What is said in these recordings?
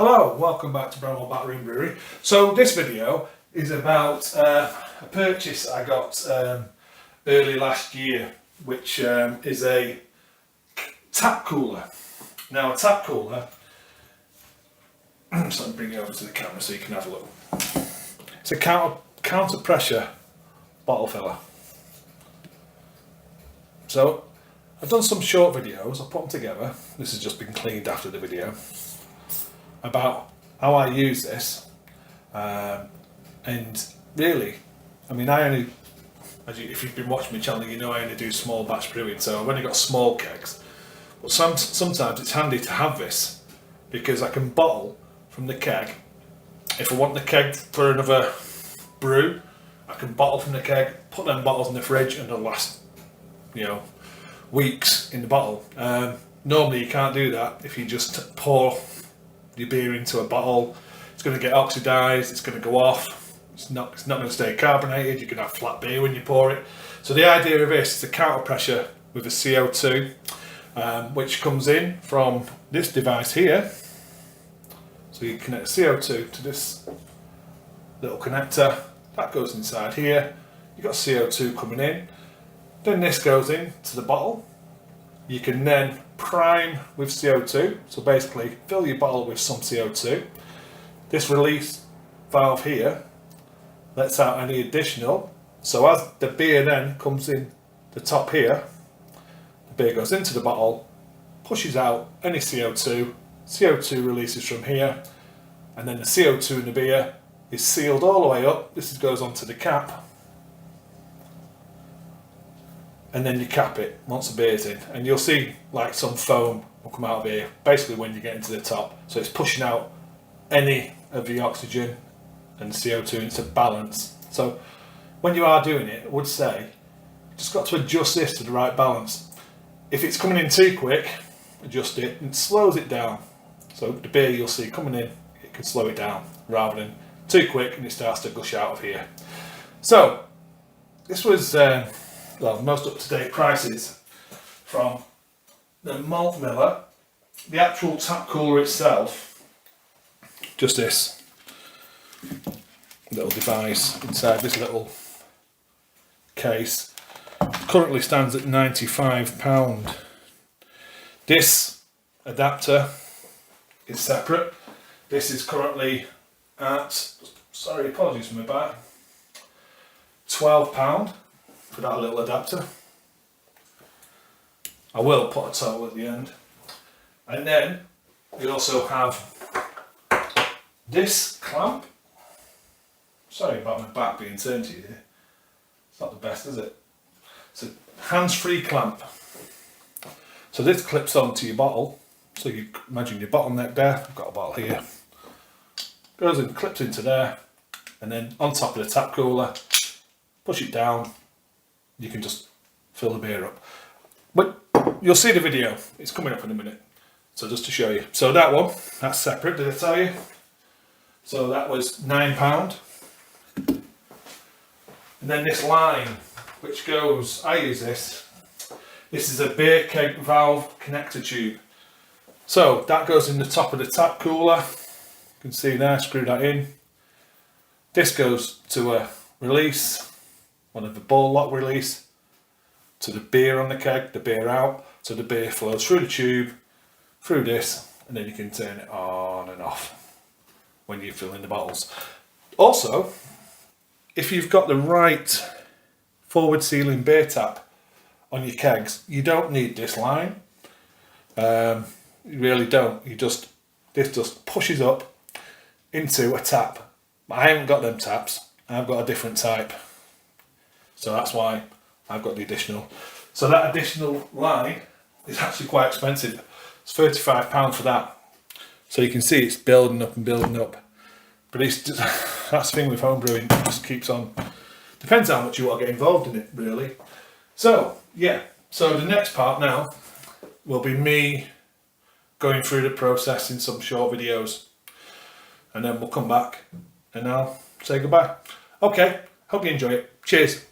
Hello, welcome back to Brewery. So this video is about a purchase I got early last year, which is a tap cooler. Now a tap cooler, so let me bring it over to the camera so you can have a look. It's a counter pressure bottle filler. So I've done some short videos, I've put them together. This has just been cleaned after the video about how I use this, and really, I mean, I only, if you've been watching my channel, you know I only do small batch brewing, so I've only got small kegs. But sometimes it's handy to have this because I can bottle from the keg. If I want the keg for another brew, I can bottle from the keg, put them bottles in the fridge, and they'll last, weeks in the bottle. Normally you can't do that if you just pour your beer into a bottle. It's going to get oxidized, it's going to go off, it's not going to stay carbonated, you can have flat beer when you pour it. So the idea of this is a counter pressure with a CO2, which comes in from this device here. So you connect CO2 to this little connector, that goes inside here, you've got CO2 coming in, then this goes in to the bottle. You can then prime with CO2, so basically fill your bottle with some CO2. This release valve here lets out any additional, so as the beer then comes in the top here, the beer goes into the bottle, pushes out any CO2, CO2 releases from here, and then the CO2 in the beer is sealed all the way up. This goes onto the cap, and then you cap it once the beer's in, and you'll see like some foam will come out of here basically when you get into the top, so it's pushing out any of the oxygen and CO2 into balance. So when you are doing it, I would say you just got to adjust this to the right balance. If it's coming in too quick, adjust it and it slows it down, so the beer you'll see coming in, it can slow it down rather than too quick and it starts to gush out of here. So this was the most up-to-date prices from the malt miller. The actual tap cooler itself, just this little device inside this little case, currently stands at £95. This adapter is separate. This is currently at, sorry, apologies for my back, £12 for that little adapter. I will put a total at the end. And then we also have this clamp. Sorry about my back being turned to you here. It's not the best, is it? It's a hands-free clamp. So this clips onto your bottle. So you imagine your bottleneck there. I've got a bottle here. Goes in, clips into there, and then on top of the tap cooler, push it down. You can just fill the beer up. But you'll see the video, it's coming up in a minute. So just to show you. So that one, that's separate, did I tell you? So that was £9. And then this line, which goes, I use this. This is a beer keg valve connector tube. So that goes in the top of the tap cooler. You can see there, screw that in. This goes to a release, one of the ball lock release, to the beer on the keg, the beer out, so the beer flows through the tube, through this, and then you can turn it on and off when you fill in the bottles. Also, if you've got the right forward sealing beer tap on your kegs, you don't need this line. You really don't. This just pushes up into a tap. I haven't got them taps, I've got a different type. So that's why I've got the additional. So that additional line is actually quite expensive. It's £35 for that. So you can see it's building up and building up. But it's just, that's the thing with homebrewing, it just keeps on. Depends how much you want to get involved in it, really. So, yeah. So the next part now will be me going through the process in some short videos. And then we'll come back and I'll say goodbye. Okay, hope you enjoy it. Cheers.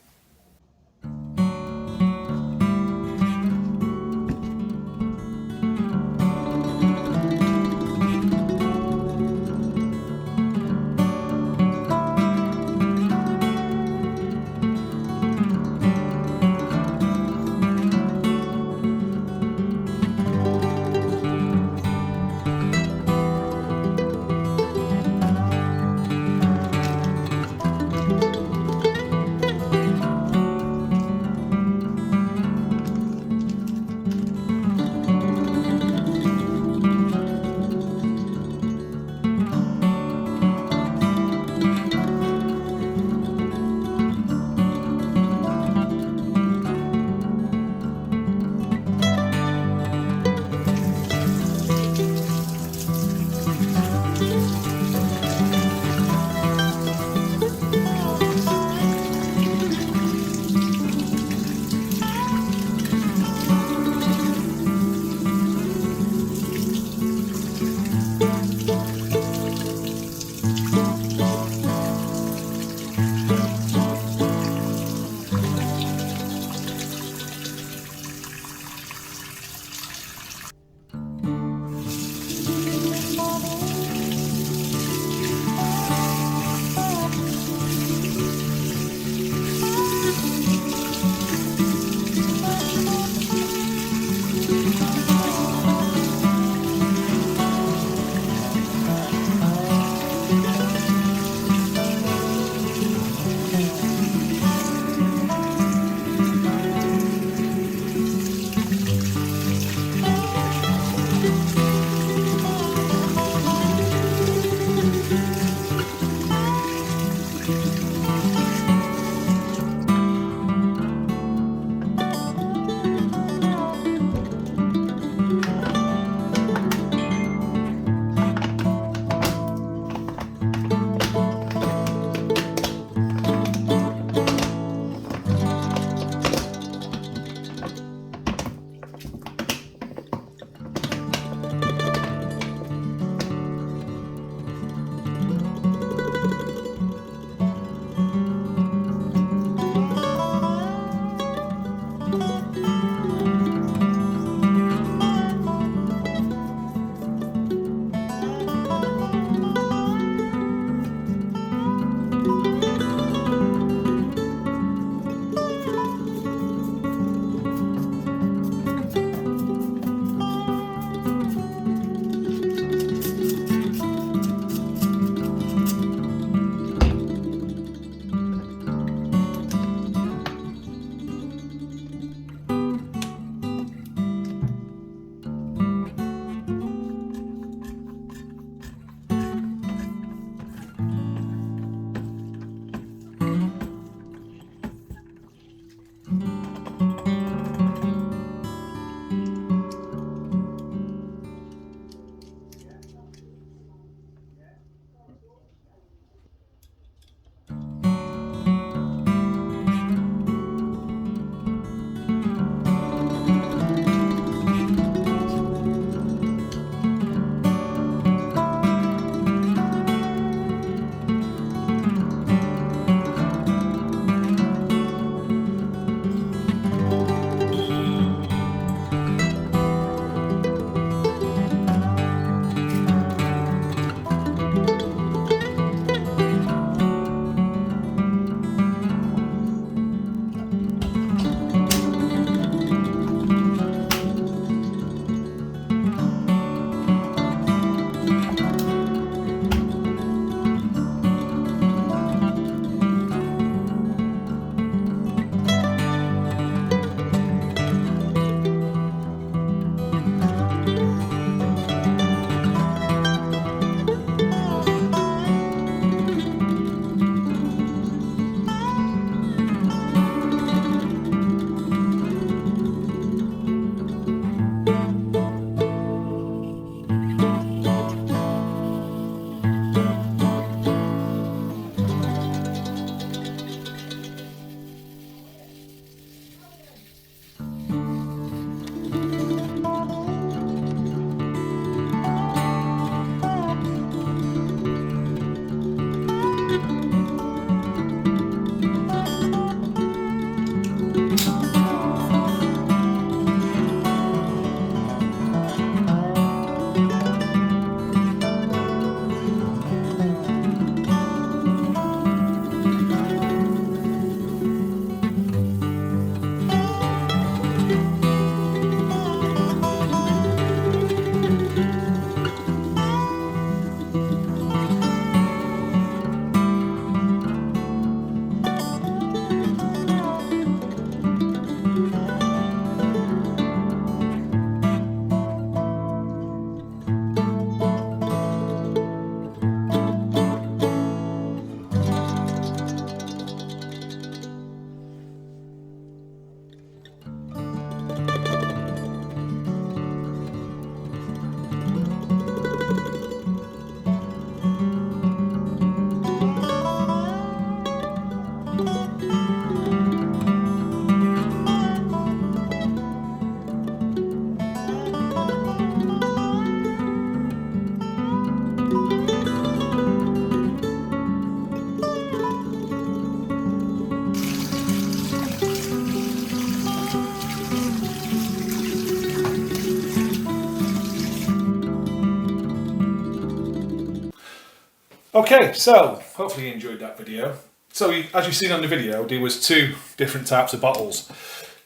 Okay, so hopefully you enjoyed that video. So as you've seen on the video, there was 2 different types of bottles.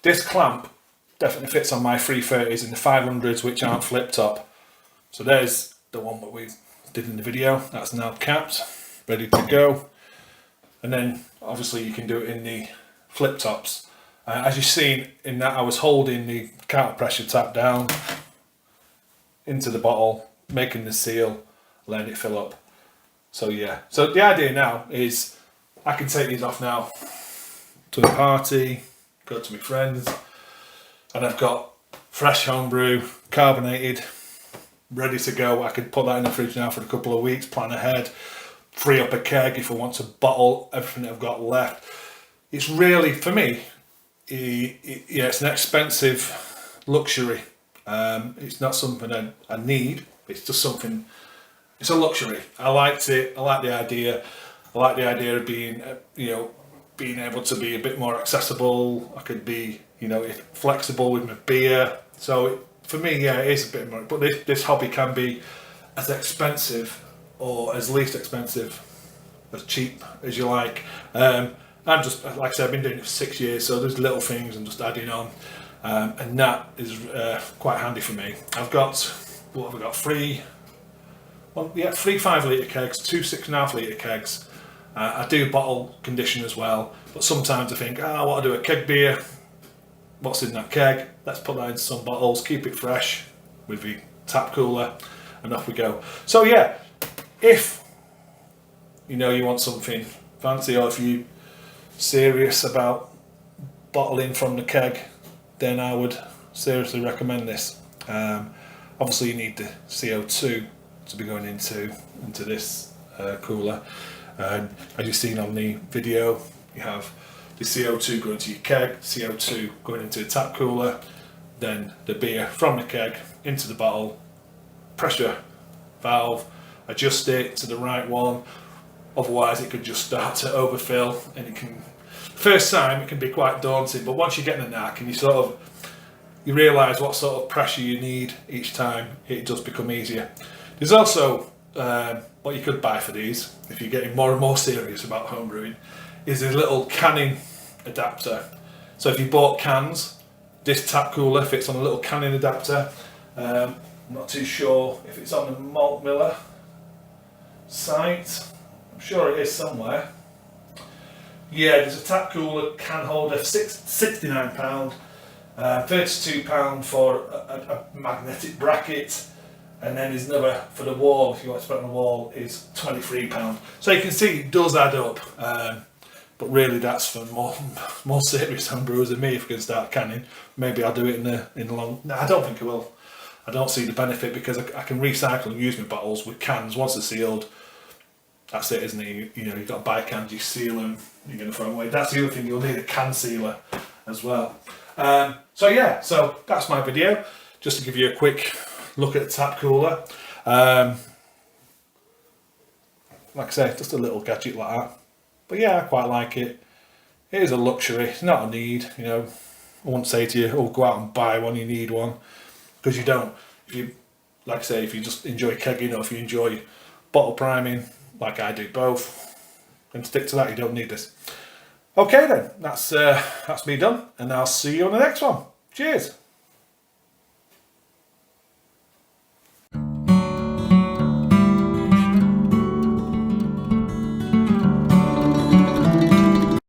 This clamp definitely fits on my 330s and the 500s, which aren't flip top. So there's the one that we did in the video. That's now capped, ready to go. And then obviously you can do it in the flip tops. As you've seen in that, I was holding the counter pressure tap down into the bottle, making the seal, letting it fill up. So yeah, so the idea now is I can take these off now to a party, go to my friends, and I've got fresh homebrew, carbonated, ready to go. I could put that in the fridge now for a couple of weeks, plan ahead, free up a keg if I want to bottle everything that I've got left. It's really, for me, yeah, it's an expensive luxury. It's not something I need, it's just something, it's a luxury. I liked it, I like the idea. I like the idea of being, being able to be a bit more accessible. I could be, flexible with my beer. So for me, yeah, it is a bit more, but this hobby can be as expensive or as least expensive, as cheap as you like. I'm just, like I said, I've been doing it for 6 years, so there's little things I'm just adding on. And that is quite handy for me. I've got, what have I got, 3 5 litre kegs, 2 6.5 litre kegs. I do bottle condition as well, but sometimes I think, I want to do a keg beer. What's in that keg? Let's put that into some bottles, keep it fresh with the Tapcooler, and off we go. So yeah, if you want something fancy, or if you're serious about bottling from the keg, then I would seriously recommend this. Obviously you need the CO2 to be going into this cooler. And as you've seen on the video, you have the CO2 going to your keg, CO2 going into the tap cooler, then the beer from the keg into the bottle, pressure valve, adjust it to the right one, otherwise it could just start to overfill, and it can, first time it can be quite daunting, but once you get in the knack and you realise what sort of pressure you need each time, it does become easier. There's also what you could buy for these, if you're getting more and more serious about homebrewing, is a little canning adapter. So if you bought cans, this tap cooler fits on a little canning adapter. I'm not too sure if it's on the Malt Miller site. I'm sure it is somewhere. Yeah, there's a tap cooler can holder, £69, £32 for a magnetic bracket. And then there's another for the wall, if you want to put it on the wall, is £23. So you can see it does add up, but really that's for more serious homebrewers than me. If we can start canning, maybe I'll do it in the long. No, I don't think I will. I don't see the benefit, because I can recycle and use my bottles. With cans, once they're sealed, that's it, isn't it? You've got to buy cans, you seal them, you're going to throw them away. That's the other thing, you'll need a can sealer as well. So yeah, so that's my video, just to give you a quick look at the tap cooler. Like I say, just a little gadget like that. But yeah, I quite like it. It is a luxury, it's not a need. I wouldn't say to you, go out and buy one, you need one, because you don't. If you, like I say, if you just enjoy kegging, or if you enjoy bottle priming, like I do both, then stick to that, you don't need this. Okay then, that's me done, and I'll see you on the next one. Cheers.